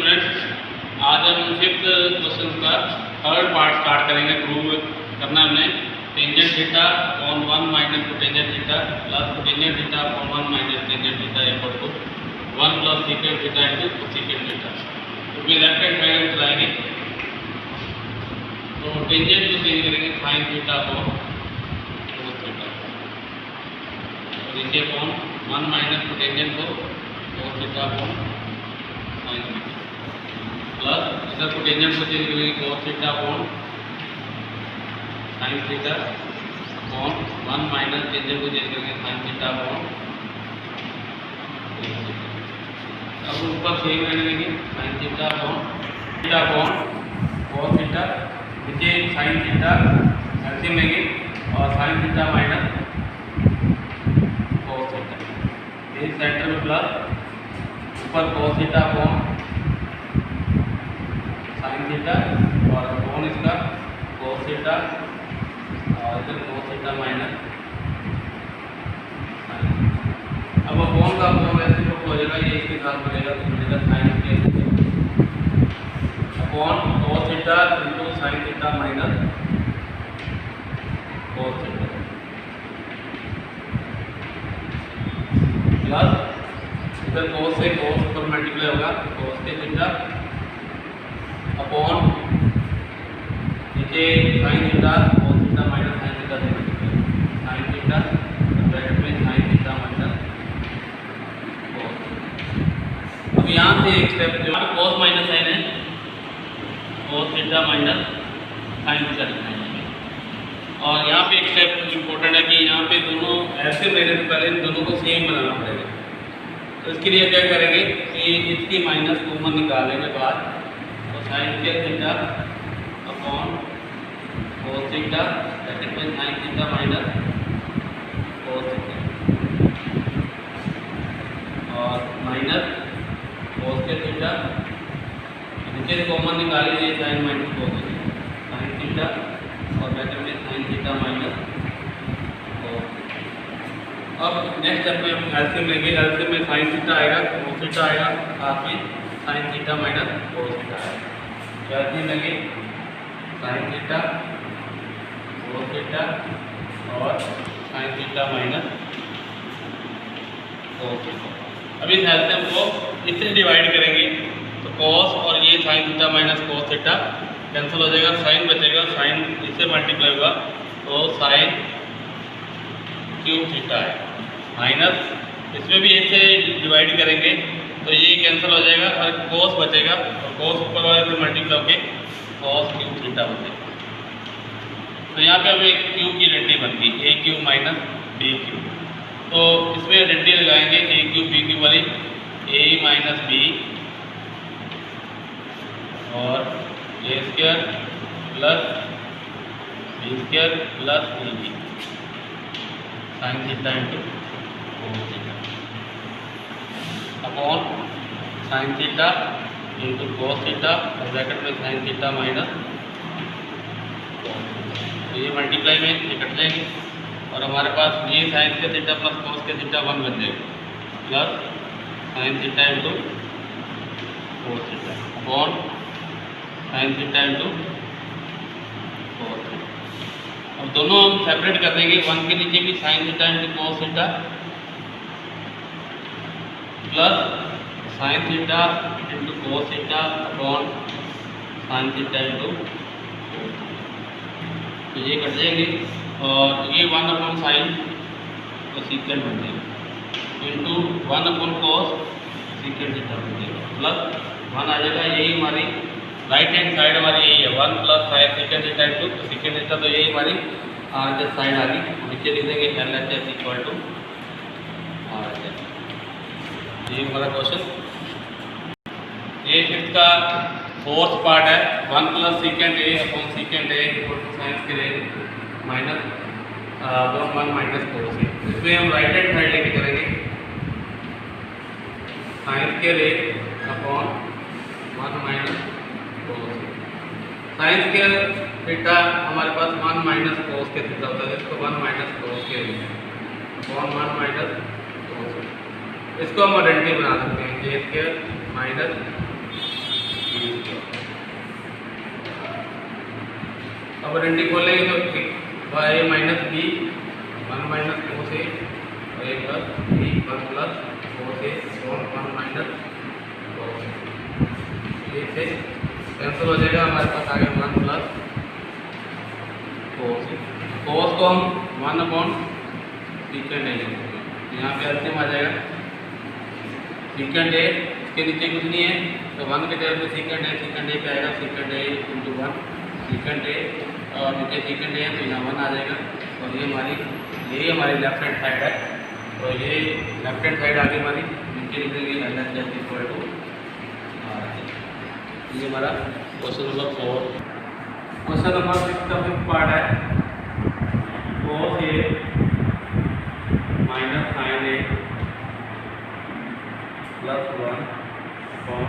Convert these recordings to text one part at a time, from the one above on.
Students, आज हम fifth question का थर्ड पार्ट स्टार्ट करेंगे। प्रूव करना हमने tangent theta upon 1 minus cotangent theta plus cotangent theta upon 1 minus tangent theta equal to 1 plus secant theta into cosecant theta. तो फिर left hand side में चलाएंगे तो टेंजेंट को चेंज करेंगे sine theta upon cos theta, और नीचे upon 1 minus cotangent को कोस theta upon sine theta plus इधर कोटेंजेंट को चेंज करेंगे कोस theta upon sine theta upon 1 minus tangent को चेंज करेंगे साइन थीटा अपॉन। अब ऊपर सेम रहने देंगे sine theta upon cos theta, नीचे साइन थीटा एलसीएम लेंगे और sign theta minus cos theta, ये सेंटर में प्लस ऊपर कोस थीटा अपॉन साइन थीटा और अपॉन इसका कोस थीटा और इधर कोस थीटा माइनस साइन। अब अपॉन का अपॉन वैसे तो हो जाएगा, ये इसके साथ बनेगा तो बनेगा साइन के upon cos theta into sine theta minus cos theta plus इधर कोस से कोस पर मल्टीप्लाई होगा कोस के थीटा अपॉन नीचे sine theta cos theta minus sine theta से मल्टीप्लाई साइन थीटा ब्रैकेट में साइन थीटा माइनस कोस। अब यहाँ से एक स्टेप जो कोस माइनस साइन है cos theta minus sine theta लिखना है। और यहाँ पे एक स्टेप इम्पोर्टेंट है कि यहाँ पे दोनों ऐसे लेने से पहले इन दोनों को सेम बनाना पड़ेगा। तो इसके लिए क्या करेंगे कि इसकी माइनस कॉमन निकालने के बाद तो साइन के theta upon cos theta bracket में sine theta minus cos theta और माइनस कोस के थीटा, नीचे से कॉमन निकालिए sine minus cos sine theta और ब्रैकेट में साइन थीटा माइनस कोस। अब नेक्स्ट स्टेप में हम एलसीएम लेंगे, एलसीएम में साइन थीटा आएगा कोस थीटा आएगा साथ में sine theta minus cos theta आएगा। एलसीएम लेंगे साइन थीटा कोस थीटा और sign theta minus cos theta. अब इस एलसीएम को इससे डिवाइड करेंगे तो कोस और ये sign theta minus cos theta cancel हो जाएगा, साइन बचेगा, साइन इससे मल्टीप्लाई होगा तो साइन क्यूब थीटा है माइनस इसमें भी इससे डिवाइड करेंगे तो ये कैंसिल हो जाएगा और कोस बचेगा और कोस ऊपर वाले से मल्टीप्लाई होकर कोस क्यूब थीटा बचेगा। तो यहाँ पे हमें एक क्यूब की आइडेंटिटी बनती है ए क्यूब माइनस बी क्यूब, तो इसमें आइडेंटिटी लगाएंगे ए क्यूब बी क्यूब वाली ए माइनस बी और A square plus B square plus A B sine theta into cos theta upon sine theta into cos theta और bracket में sine theta minus cos. तो ये multiply में ये cut जाएंगे और हमारे पास ये साइन के थीटा प्लस कोस के थीटा 1 बन जाएगा plus sign theta into cos theta upon sine theta into cos theta. अब दोनों हम सेपरेट कर देंगे, 1 के नीचे भी sign theta into cos theta plus sign theta into cos theta upon sine theta into cos theta. तो ये कट जाएंगे और ये 1 अपॉन साइन तो सीकेंट बन जाएगा इंटू 1 अपॉन कोस सीकेंट थीटा बन जाएगा प्लस 1 आ जाएगा। यही हमारी राइट हैंड साइड हमारी यही है 1 plus sign second theta into second theta, तो यही हमारी आर एच साइड आ गई। नीचे लिख देंगे L H S equal to R H S. ये हमारा क्वेश्चन ये फिफ्थ का फोर्थ पार्ट है 1 plus secant A upon secant A equal to science के लिए माइनस 1 माइनस कोस ए। इसमें हम राइट हैंड साइड लेके करेंगे साइंस के लिए अपॉन 1 माइनस कोस। साइंस के थीटा हमारे पास 1 माइनस कोस के थीटा होता है, इसको 1 माइनस कोस के लिए अपॉन 1 माइनस कोस। इसको हम आइडेंटिटी बना सकते हैं ए स्क्वायर माइनस अब डंडी खोलेंगे तो ए माइनस बी 1 माइनस कोस ए और ए प्लस बी 1 प्लस कोस ए और 1 माइनस कोस ए। ये से कैंसिल हो जाएगा, हमारे पास आ गया 1 प्लस कोस ए। कोस को हम 1 अपॉन सीकेंड ए लेंगे, यहाँ पे एलसीएम आ जाएगा। सीकेंड ए इसके नीचे कुछ नहीं है तो 1 के जगह पे सीकेंड ए पे आएगा सीकेंड ए इंटू 1 सीकेंड ए और नीचे सीकेंड ए है तो यहाँ 1 आ जाएगा। और यही हमारी लेफ्ट हैंड साइड है, तो ये लेफ्ट हैंड साइड आगे हमारी नीचे लिख देंगे LHS इक्वल टू ये हमारा क्वेश्चन नंबर 4। क्वेश्चन नंबर 6 का फिफ्थ पार्ट है cos A minus sine A plus 1 upon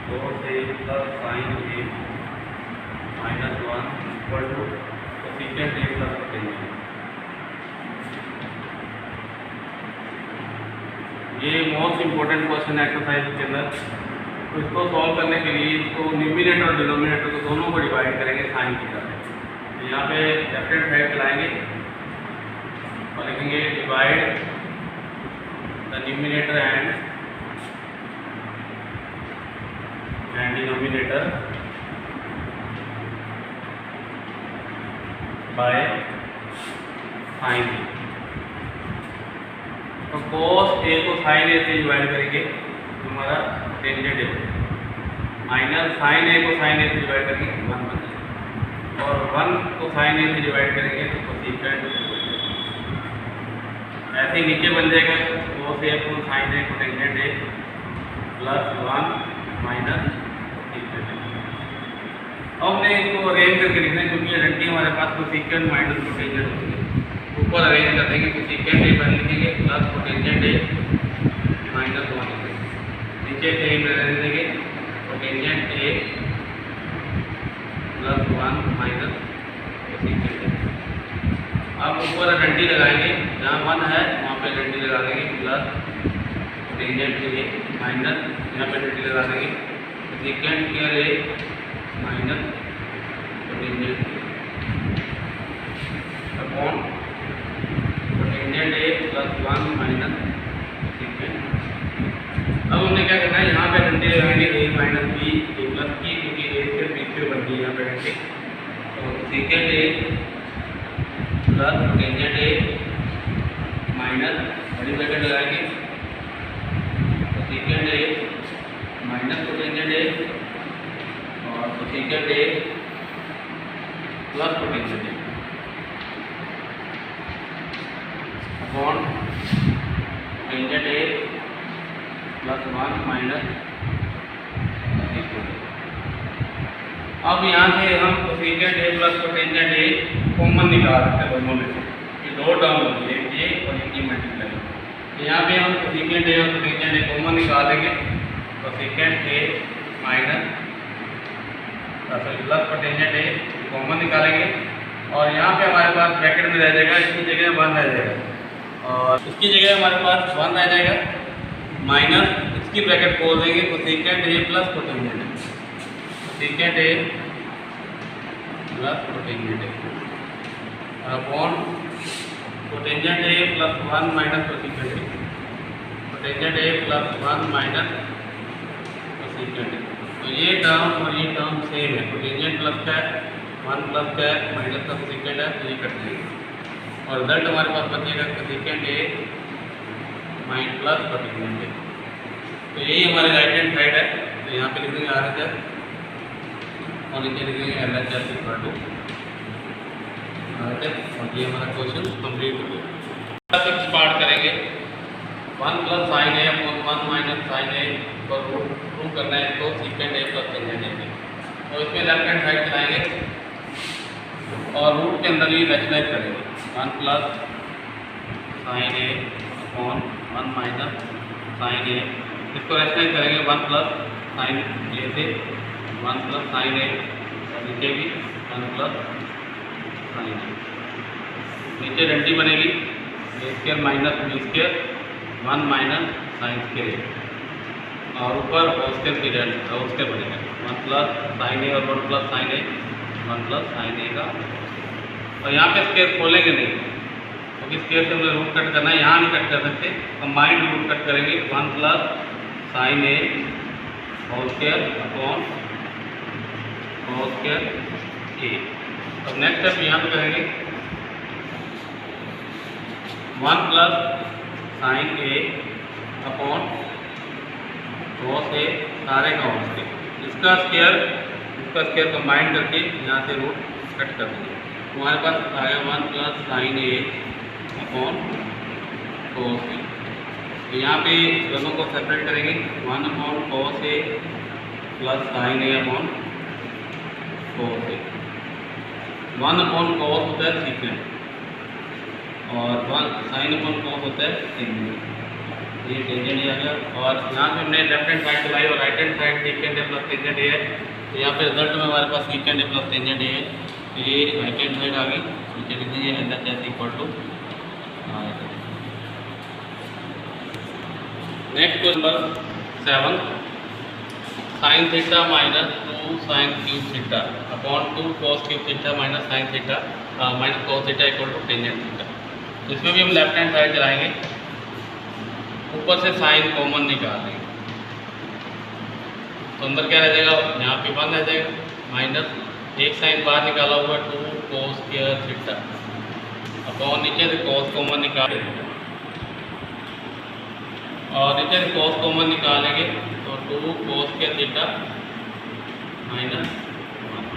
cos A plus sine A minus 1 equal to secant A plus cosecant A. ये मोस्ट इम्पोर्टेंट क्वेश्चन है exercise के अंदर। तो इसको सॉल्व करने के लिए इसको न्यूमिनेटर और डिनोमिनेटर को दोनों को डिवाइड करेंगे साइन की तरह। तो यहाँ पे लेफ्ट हैंड साइड चलाएंगे और लिखेंगे divide the numerator and denominator by sine A. तो कोस ए को साइन ए से डिवाइड करेंगे तो हमारा tangent A minus sine A को साइन ए से डिवाइड करेंगे 1 बन जाएगा और 1 को साइन ए से डिवाइड करेंगे तो कोसेकेंड ऐसे ही नीचे बन जाएगा कोस ए को साइन ए को tangent A plus 1 minus cosecant A. अब हमने इसको अरेंज करके लिखना है क्योंकि आइडेंटिटी हमारे पास कोसेकेंड माइनस कोटेंजेंट होती है। ऊपर अरेंज कर देंगे कोसेकेंड ए पहले लिखेंगे प्लस कोटेंजेंट ए माइनस 1 नीचे सेम रहने देंगे cotangent A plus 1 minus cosecant A. अब ऊपर आइडेंटिटी लगाएंगे, जहाँ 1 है वहाँ पे आइडेंटिटी लगा देंगे प्लस कोटेंजेंट ए माइनस यहाँ पे आइडेंटिटी लगा देंगे cosecant A minus cotangent upon cotangent A plus 1 minus cosecant. अब हमने क्या करना है, यहाँ पे आइडेंटिटी लगाएंगे ए माइनस बी ए प्लस बी क्योंकि ए से बी से बन गई यहाँ पे आइडेंटिटी। तो cosecant A plus cotangent A minus बड़ी ब्रैकेट लगाएंगे cosecant A minus cotangent A और cosecant A plus cotangent A upon cotangent A plus 1 minus cosecant A. अब यहाँ से हम cosecant A plus cotangent A common निकाल सकते हैं दोनों में से, ये दो टर्म होती है ये और इनकी मल्टीप्लाई। तो यहाँ पे हम कोसेकेंड ए और कोटेंजेंट ए कॉमन निकाल देंगे cosecant A minus plus cotangent A common निकालेंगे और यहाँ पे हमारे पास ब्रैकेट में रह जाएगा, इसकी जगह 1 रह जाएगा और इसकी जगह हमारे पास 1 रह जाएगा माइनस इसकी ब्रैकेट खोल देंगे cosecant A plus cotangent A cosecant A plus cotangent A upon cotangent A plus 1 minus cosecant A cotangent A plus 1 minus cosecant ए। तो ये टर्म और ये टर्म सेम है, कोटेंजेंट प्लस का है 1 प्लस का है माइनस का कोसेकेंड है तो ये कट जाएगा और रिजल्ट हमारे पास बचेगा cosecant A minus plus cotangent A. तो यही हमारे राइट हैंड साइड है, तो यहाँ पे लिख देंगे RHS और नीचे लिख देंगे LHS इक्वल टू RHS और ये हमारा क्वेश्चन कंप्लीट हो गया। 6 पार्ट करेंगे 1 plus sine A upon 1 minus sine ए पर प्रूव करना है इसको सीकेंड ए प्लस टेंजेंट ए। तो इसमें लेफ्ट हैंड साइड चलाएंगे और रूट के अंदर ही रैशनलाइज करेंगे 1 plus sine A upon 1 minus sine ए। इसको रैशनलाइज करेंगे 1 प्लस साइन ए से 1 प्लस साइन ए और नीचे भी 1 प्लस साइन ए। नीचे आइडेंटिटी बनेगी A square minus B square 1 minus sine square A. और ऊपर whole square period whole square बनेगा 1 प्लस साइन ए और 1 plus sine A 1 plus sine A का। और यहाँ पे स्क्वायर खोलेंगे नहीं क्योंकि स्क्वायर से हमें रूट कट करना है, यहाँ नहीं कट कर सकते, कंबाइंड रूट कट करेंगे 1 plus sine A whole square upon whole square A. अब नेक्स्ट स्टेप यहाँ पे करेंगे 1 plus sine A upon cos A सारे का होल स्क्वायर, इसका स्क्वायर कंबाइन करके यहाँ से रूट कट कर देंगे। हमारे पास आएगा 1 plus sine A upon cos ए। तो यहाँ पे दोनों को सेपरेट करेंगे 1 upon cos A plus sine A upon cos A. 1 upon cos होता है सीकेंड और 1 साइन अपॉन कॉस होता है टेंजेंट। ये टेंजेंट आ गया और यहाँ पे हमने लेफ्ट हैंड साइड चलाई और right hand side सीकेंड A plus tangent ए है। तो यहाँ पे रिजल्ट में हमारे पास सीकेंड ए प्लस टेंजेंट ए है। तो ये राइट हैंड साइड आ गई, नीचे लिख दीजिए LHS equal to. Next question number 7, sine theta minus 2 sine cube theta upon 2 cos cube theta minus sine theta minus cos theta equal to tangent theta. इसमें भी हम लेफ्ट हैंड साइड चलाएंगे, ऊपर से साइन कॉमन निकाल देंगे तो अंदर क्या रह जाएगा, यहाँ पे 1 रह जाएगा माइनस एक साइन बाहर निकाला हुआ 2 कॉस स्क्वायर थीटा अपॉन नीचे से कॉस कॉमन निकाल देंगे और नीचे से कॉस कॉमन निकालेंगे तो 2 कॉस स्क्वायर थीटा माइनस 1।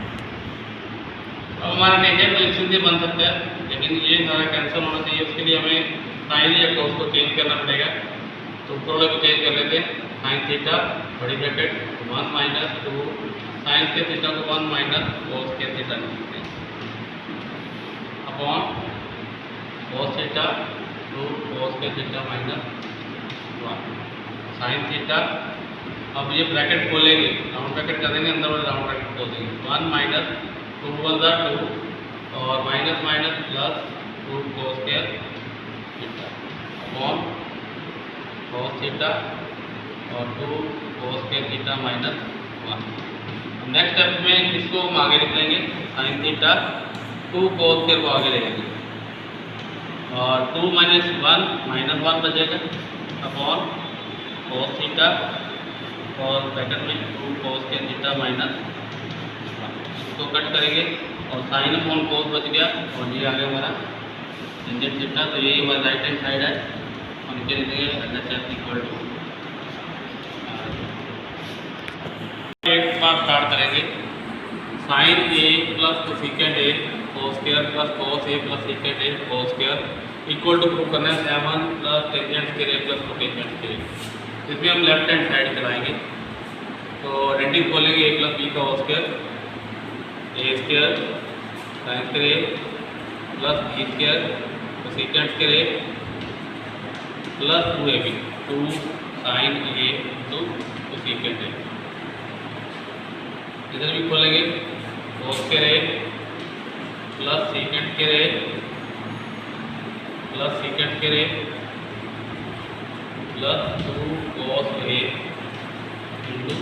अब हमारा टेंजेंट तो इसलिए बन सकता है लेकिन ये सारा कैंसिल होना चाहिए, उसके लिए हमें साइन या कॉस को चेंज करना पड़ेगा। तो ऊपर वाले को चेंज कर लेते हैं, साइन थीटा बड़ी ब्रैकेट 1 माइनस 2 साइन के थीटा को 1 माइनस कॉस के थीटा लिखते हैं अपॉन कॉस थीटा 2 कॉस के थीटा माइनस 1 साइन थीटा। अब ये ब्रैकेट खोलेंगे, राउंड ब्रैकेट कर देंगे, अंदर वाले राउंड ब्रैकेट खोल देंगे 1 माइनस 2 1 2 और माइनस माइनस प्लस 2 कॉस के थीटा अपॉन कॉस थीटा और 2 कॉस के थीटा माइनस 1। नेक्स्ट स्टेप में इसको हम आगे लिख लेंगे, साइन थीटा 2 कॉस के को आगे ले लेंगे और 2 माइनस 1 माइनस 1 बचेगा अपॉन कॉस थीटा और ब्रैकेट में 2 कॉस के थीटा माइनस 1। इसको कट करेंगे और साइन अपॉन कॉस बच गया और ये आ गया हमारा टेंजेंट थीटा। तो यही हमारा राइट हैंड साइड है और नीचे लिखेंगे LHS इक्वल टू। एक बार स्टार्ट करेंगे, sine A plus cosecant A cos square plus cos A plus secant A cos square equal to prove करना है 7 plus tangent square A plus cotangent square. इसमें हम लेफ्ट हैंड साइड चलाएंगे तो रेडिंग खोलेंगे a प्लस बी का whole square A square sine square A plus B square cosecant square A plus 2ab 2 sine A into cosecant A. इधर भी खोलेंगे cos square A plus secant square A plus secant square A plus 2 cos A into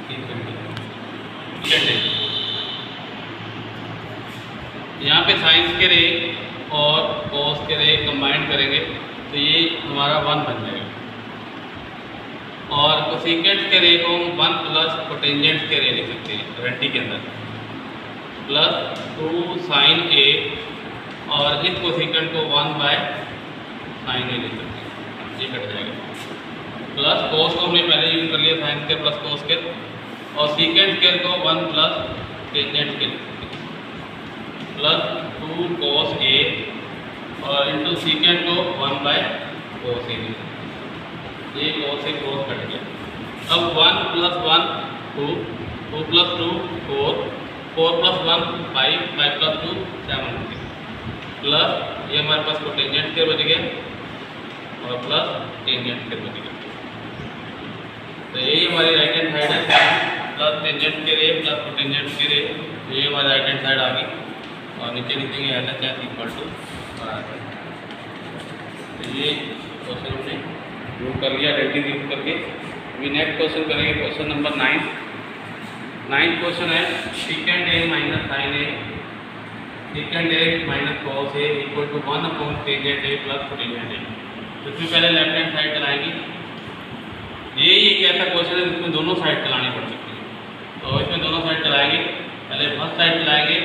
secant A. यहाँ पे sign square A और cos square ए combine करेंगे तो ये हमारा 1 बन जाएगा और कोसेकेंड स्क्वायर ए को हम 1 प्लस कोटेंजेंट स्क्वायर ए लिख सकते हैं गारंटी के अंदर प्लस 2 साइन ए और इस कोसेकेंड को 1 बाय साइन ए लिख सकते हैं, ये कट जाएगा। प्लस कॉस को हमने पहले यूज कर लिया sine square plus cos square और सेकेंड स्क्वायर को 1 plus tangent square plus 2 cos A और इंटू सेकेंड को 1 बाय कॉस ए। ये कॉस से कॉस कट गया। अब 1 plus 1 2 2 plus 2 4 4 plus 1 5 5 plus 2 7 plus ये हमारे पास कोटेंजेंट स्क्वायर बच गया और प्लस टेंजेंट स्क्वायर बच गया। तो यही हमारी राइट हैंड साइड है plus tangent square A plus cotangent square ए। ये हमारी राइट हैंड साइड आ गई और नीचे लिखेंगे LHS इक्वल टू। तो ये क्वेश्चन हमने यूज कर लिया डेल्टी यूज करके। अभी नेक्स्ट क्वेश्चन करेंगे, क्वेश्चन नंबर 9। 9th क्वेश्चन है secant A minus sine A, secant A minus cos A equal to 1 upon tangent A plus tangent A. तो इसमें पहले लेफ्ट हैंड साइड चलाएंगे। ये एक ऐसा क्वेश्चन है जिसमें दोनों साइड चलानी पड़ सकती है। तो इसमें दोनों साइड चलाएंगे। पहले फर्स्ट साइड चलाएंगे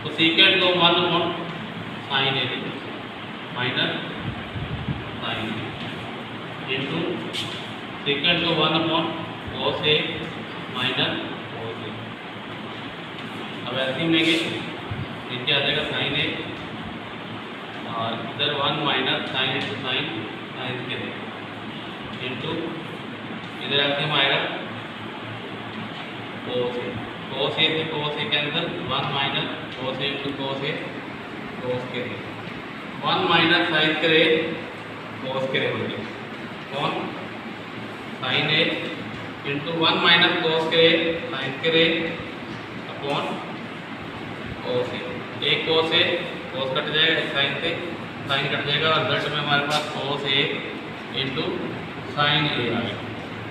तो सेकेंड को 1 upon sine A minus sine A into second को 1 अपॉन कॉस ए माइनस कॉस ए। अब ऐसे लेंगे, नीचे आ जाएगा साइन ए और इधर 1 minus sine into sine sine के इंटू इधर ऐसे आएगा कॉस ए। कॉस ए से cos A cancel, 1 minus cos A into cos A cos के 1 माइनस साइन करे कॉस के होगी कौन sine A into 1 minus cos के साइन के अपॉन कॉस ए। एक कॉस ए कॉस कट जाएगा, साइन से साइन कट जाएगा और रिजल्ट में हमारे पास कॉस ए इंटू साइन ए आ गया।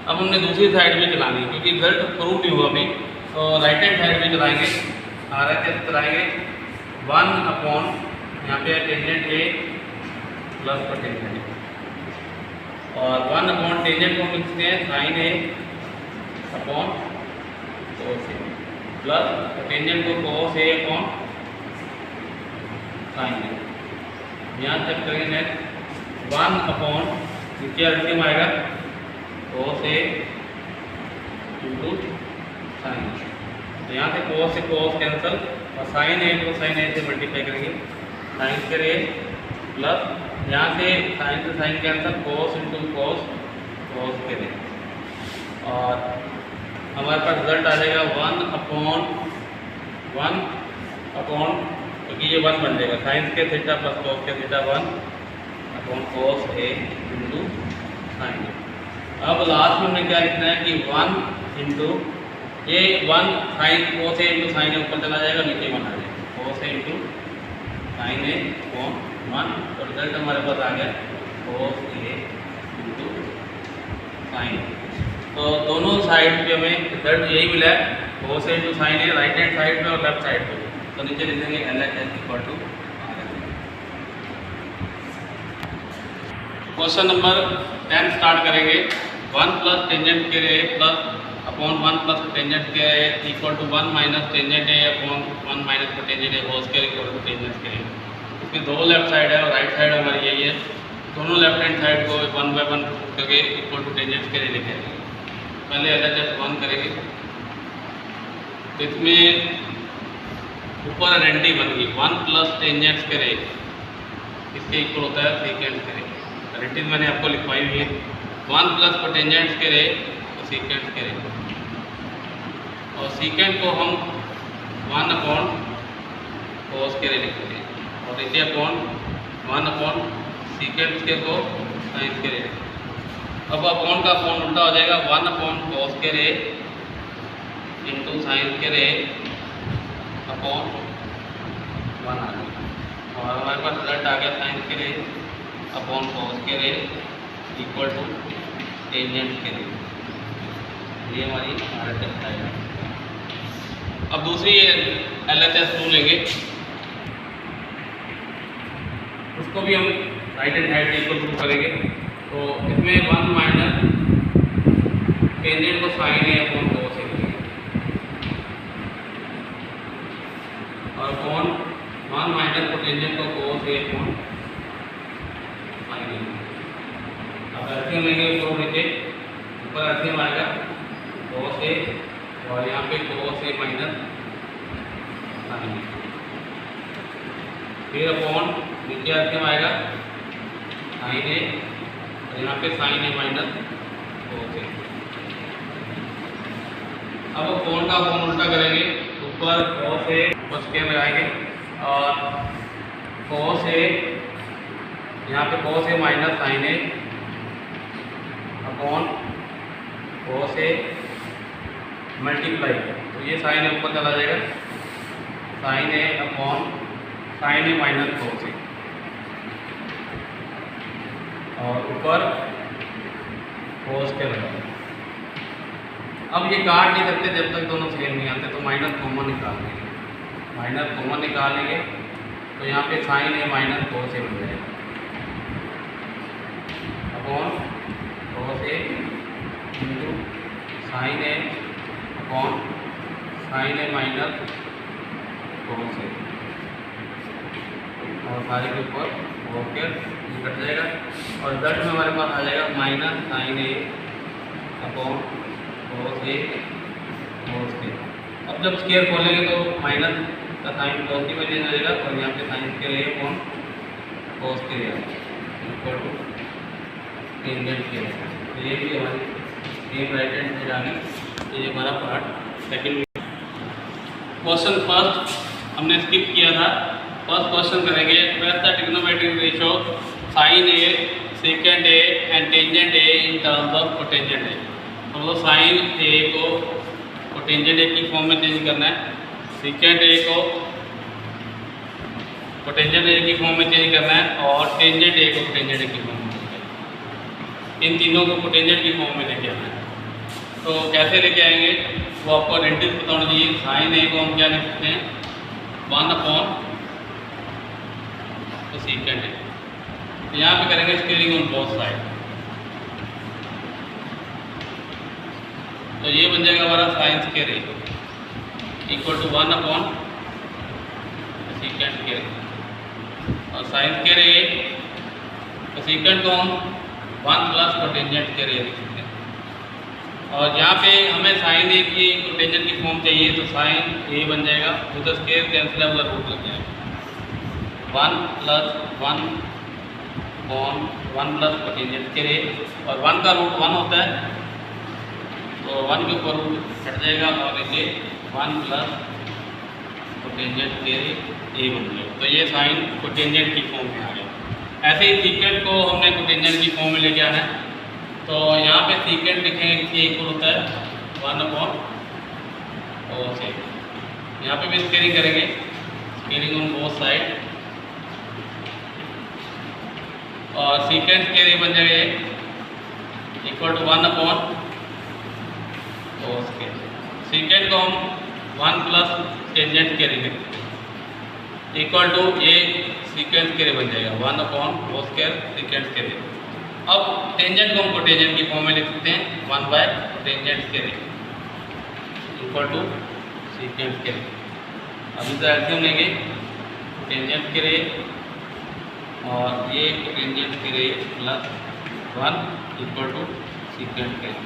अब हमने दूसरी साइड भी चलानी है क्योंकि रिजल्ट प्रूव नहीं हुआ अभी, तो राइट हैंड साइड भी चलाएंगे। हमारा कैसे चलाएंगे 1 अपॉन यहाँ पे टेंजेंट ए प्लस का टेंजेंट ए और 1 अपॉन टेंजेंट को लिखते हैं sign A upon cos A plus tangent को कॉस ए अपॉन साइन ए। यहाँ तक करेंगे नेक्स्ट 1 अपॉन नीचे अंतिम आएगा कॉस ए इंटू साइन। तो यहाँ से कॉस कैंसल और साइन ए को साइन ए से मल्टीप्लाई करेंगे, साइन करे प्लस यहाँ से sine cancel cos into cos cos करे और हमारे पास रिजल्ट आ जाएगा 1 अपॉन क्योंकि ये 1 बन जाएगा साइन के थीटा प्लस कॉस के theta 1 upon cos A into sine. अब लास्ट में हमने क्या लिखना है कि 1 इंटू ये 1 sine cos A into sine ए ऊपर चला जाएगा, नीचे 1 आ जाएगा cos A into sine A upon 1 और रिजल्ट हमारे पास आ गया कॉस ए इंटू साइन। तो दोनों साइड पे हमें रिजल्ट यही मिला है cos A into sine A, right hand side में और लेफ्ट साइड पे। तो नीचे लिख देंगे LHS equal to. Question number 10 start करेंगे। 1 प्लस टेंजेंट के A plus upon 1 plus tangent के A equal to 1 minus tangent A upon 1 minus tangent A whole square equal to tangent के ए। इसमें दो लेफ्ट साइड है और right side हमारी यही है। दोनों लेफ्ट हैंड साइड को 1 बाय 1 करके इक्वल टू टेंजेंट के ए लिखे। पहले LHS 1 करेंगे तो इसमें ऊपर आइडेंटिटी बन गई 1 प्लस टेंजेंट करे इसके इक्वल होता है सेकेंड करे। आइडेंटिटी मैंने आपको लिखवाई हुई है 1 प्लस टेंजेंट करे तो सेकेंड करे और सेकेंड को हम 1 अपॉन कॉस करे लिखते हैं और इसे अपॉन 1 अपॉन सेकेंड के को साइन करे। अब अपॉन का अपॉन उल्टा हो जाएगा 1 अपॉन कॉस करे इंटू साइन करे अपॉन 1 आ गया और हमारे पास रिजल्ट आ गया साइन के रे अपॉन कॉस के रे इक्वल टू टेंजेंट के रे। ये हमारी RHS है। अब दूसरी LHS 2 लेंगे, उसको भी हम right hand side equal to करेंगे। तो इसमें 1 माइनस टेंजेंट को sine A upon cos A और अपॉन 1 माइनस टेंजेंट को cos A upon sine A. अब ऐसे लेंगे ऊपर नीचे, ऊपर ऐसे आएगा कॉस ए और यहाँ पे कॉस ए माइनस साइन ए, फिर अपॉन नीचे ऐसे आएगा साइन ए और यहाँ पे साइन ए माइनस कॉस ए। अब अपॉन का अपॉन उल्टा करेंगे, ऊपर कॉस ए बस के लगाएंगे और कॉस ए यहाँ पे cos A minus sine A upon cos A multiply, तो ये साइन ए ऊपर चला जाएगा sign A upon sine A minus cos A और ऊपर कॉस के लगा। अब ये काट नहीं सकते जब तक दोनों सेम नहीं आते, तो माइनस कॉमन निकाल लेंगे। माइनस कॉमन निकालेंगे तो यहाँ पे साइन ए माइनस कोस ए बन जाएगा upon cos A into sine A upon sine A minus cos ए, और सारे के ऊपर वोकर ये कट जाएगा और रिजल्ट में हमारे पास आ जाएगा minus sine A upon cos ए कोस ए। अब जब स्केयर खोलेंगे तो माइनस का साइन पॉजिटिव में चेंज हो जाएगा और यहाँ पे sine square A upon cos के इक्वल टू टेंजेंट के। तो ये भी हमारी सेम राइट हैंड साइड आ गई। ये हमारा पार्ट सेकंड। क्वेश्चन फर्स्ट हमने स्किप किया था। फर्स्ट क्वेश्चन करेंगे press the trigonometric ratio sine A secant A and tangent A in terms of cotangent A. मतलब साइन ए को कोटेंजेंट ए की फॉर्म में चेंज करना है, सेकेंड ए को कोटेंजेंट ए की फॉर्म में चेंज करना है और टेंजेंट ए को कोटेंजेंट ए की फॉर्म में चेंज करना है। इन तीनों को कोटेंजेंट की फॉर्म में लेके आना है। तो कैसे लेके आएंगे वो आपको आइडेंटिटी पता होना चाहिए। साइन ए को हम क्या लिख सकते हैं 1 अपॉन तो सेकेंड है। तो यहाँ पे करेंगे स्केलिंग ऑन बोथ साइड, तो ये बन जाएगा हमारा sine square A equal to 1 upon secant square, और साइन स्केयर ए तो सेकेंड को हम 1 प्लस कोटेंजेंट स्केयर ए लिख सकते हैं। और यहाँ पे हमें साइन ए की कोटेंजेंट की फॉर्म चाहिए, तो साइन ए बन जाएगा उधर स्केयर कैंसिल है उधर रूट लग जाएगा 1 plus 1 upon 1 plus cotangent square A, और 1 का रूट 1 होता है तो 1 के ऊपर रूट हट जाएगा और इसे 1 प्लस कोटेंजेंट स्केयर ए बन जाएगा। तो ये साइन कोटेंजेंट की फॉर्म में आ गया। ऐसे ही सीकेंट को हमने कोटेंजेंट की फॉर्म में लेके आना है, तो यहाँ पे सीकेंट लिखेंगे कि इक्वल होता है 1 अपॉन कोस ए। यहाँ पे भी स्केलिंग करेंगे, स्केलिंग ऑन बोथ साइड, और सीकेंट स्केयर ए बन जाएगा इक्वल टू 1 अपॉन कोस के। सीकेंट को हम 1 प्लस टेंजेंट स्केयर ए लिखते हैं इक्वल टू ये सीकेंट स्केयर ए बन जाएगा 1 upon cos square secant square A. अब टेंजेंट को हम कोटेंजेंट की फॉर्म में लिख सकते हैं 1 by tangent square A equal to secant square A. अब इधर एल्सियम लेंगे टेंजेंट स्केयर ए और ये tangent square A plus 1 equal to secant square A.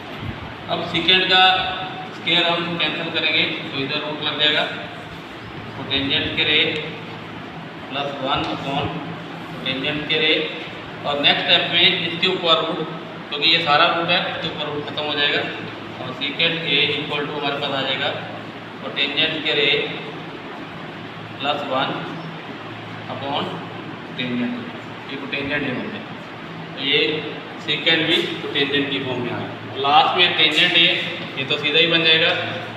अब सीकेंट का स्केयर हम कैंसिल करेंगे तो इधर रूट लग जाएगा, तो tangent square A plus 1 upon tangent square A, और नेक्स्ट स्टेप में इसके ऊपर रूट, क्योंकि ये सारा रूट है इसके ऊपर रूट खत्म हो जाएगा, और सीकेंट ए इक्वल टू हमारे पास आ जाएगा तो tangent square A plus 1 upon tangent, ये कोटेंजेंट ए बन जाएगा। तो ये सीकेंट भी कोटेंजेंट की फॉर्म में आ गया। लास्ट में टेंजेंट ए, ये तो सीधा ही बन जाएगा,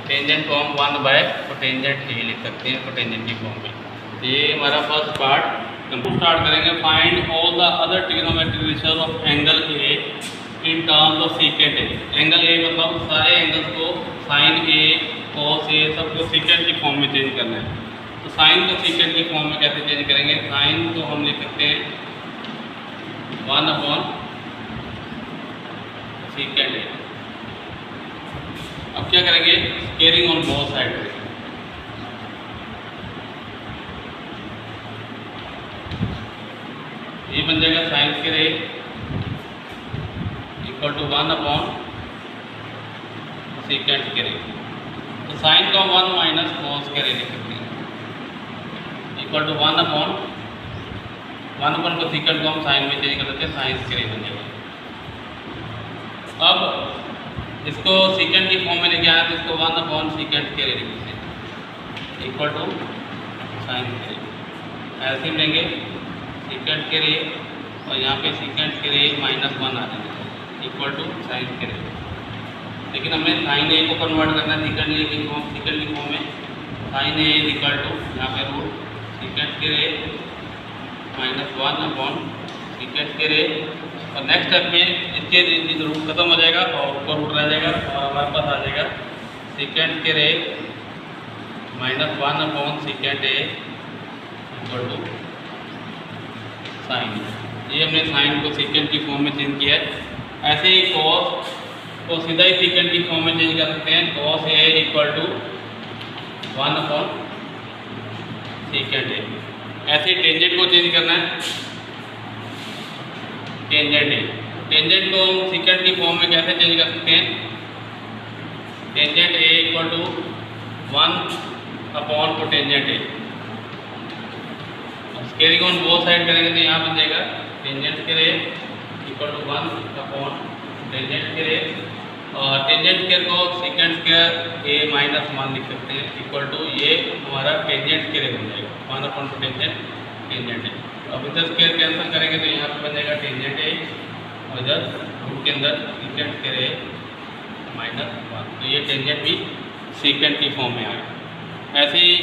टेंजेंट को हम 1 बाय कोटेंजेंट ए लिख सकते हैं कोटेंजेंट की फॉर्म में। तो ये हमारा फर्स्ट पार्ट। हम स्टार्ट करेंगे find all the other trigonometric ratios of angle A in terms of secant A. Angle A मतलब सारे एंगल्स को साइन ए कोस ए सबको सीकेंट की फॉर्म में चेंज करना है। तो साइन को सीकेंट की फॉर्म में कैसे चेंज करेंगे, साइन को हम लिख सकते हैं 1 अपॉन सीकेंट ए। अब क्या करेंगे, स्केयरिंग ऑन बोथ साइड करेंगे। ये बन जाएगा sine square A equal to 1 upon secant square A. तो साइन को 1 माइनस कोस स्केयर ए लिख सकते हैं इक्वल टू 1 अपॉन को सीकेंट को हम साइन में चेंज कर देते हैं, साइन स्केयर ए बन जाएगा। अब इसको सीकेंट की फॉर्म में लेके आया तो इसको 1 अपॉन सीकेंट स्केयर ए लिख सकते हैं इक्वल टू साइन स्केयर ए। ऐसे ही लेंगे सीकेंट स्केयर ए और यहाँ पे सीकेंट स्केयर ए माइनस 1 आ जाएगा इक्वल टू साइन स्केयर ए। लेकिन हमें साइन ए को कन्वर्ट करना है सीकेंट ए की फॉर्म में। साइन ए इक्वल टू यहाँ पे root secant square A minus 1 upon secant square A और नेक्स्ट स्टेप में इसके रूट खत्म हो जाएगा और ऊपर रूट रह जाएगा और हमारे पास आ जाएगा secant square A -1 secant A equal to sine. ये हमने साइन को सेकेंड की फॉर्म में चेंज किया है। ऐसे ही कॉस को सीधा ही सेकेंड की फॉर्म में चेंज कर सकते हैं। Cos A equal to 1 secant A. ऐसे ही टेंजेंट को चेंज करना है। टेंजेंट ए, टेंजेंट को हम सेकेंड की फॉर्म में कैसे चेंज कर सकते हैं? Tangent A equal to 1 cotangent A. Squaring on both side करेंगे तो यहाँ बन जाएगा tangent square A equal to 1 tangent square A. और टेंजेंट स्क्वायर को सेकेंड स्क्वायर ए -1 लिख सकते हैं इक्वल टू ये हमारा टेंजेंट स्क्वायर बन जाएगा 1 टेंजेंट टेंजेंट ए। अब इधर स्क्वायर कैंसिल करेंगे तो यहाँ पे बन जाएगा टेंजेंट ए और इधर रूट के अंदर सेकेंड स्क्वायर ए -1। तो ये टेंजेंट भी सेकेंड की फॉर्म में आ गया। ऐसे ही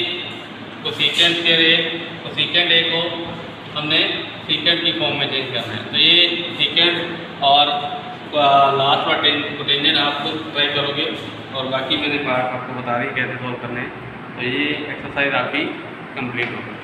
तो सेकेंड स्क्वायर ए तो सेकेंड ए को हमने सेकेंड की फॉर्म में चेंज करना है। तो ये सेकेंड और लास्ट वाला टेंजेंट आप खुद ट्राई करोगे और बाकी मैंने पार्ट आपको बता दी कैसे सॉल्व करने हैं। तो ये एक्सरसाइज आपकी कंप्लीट होगी।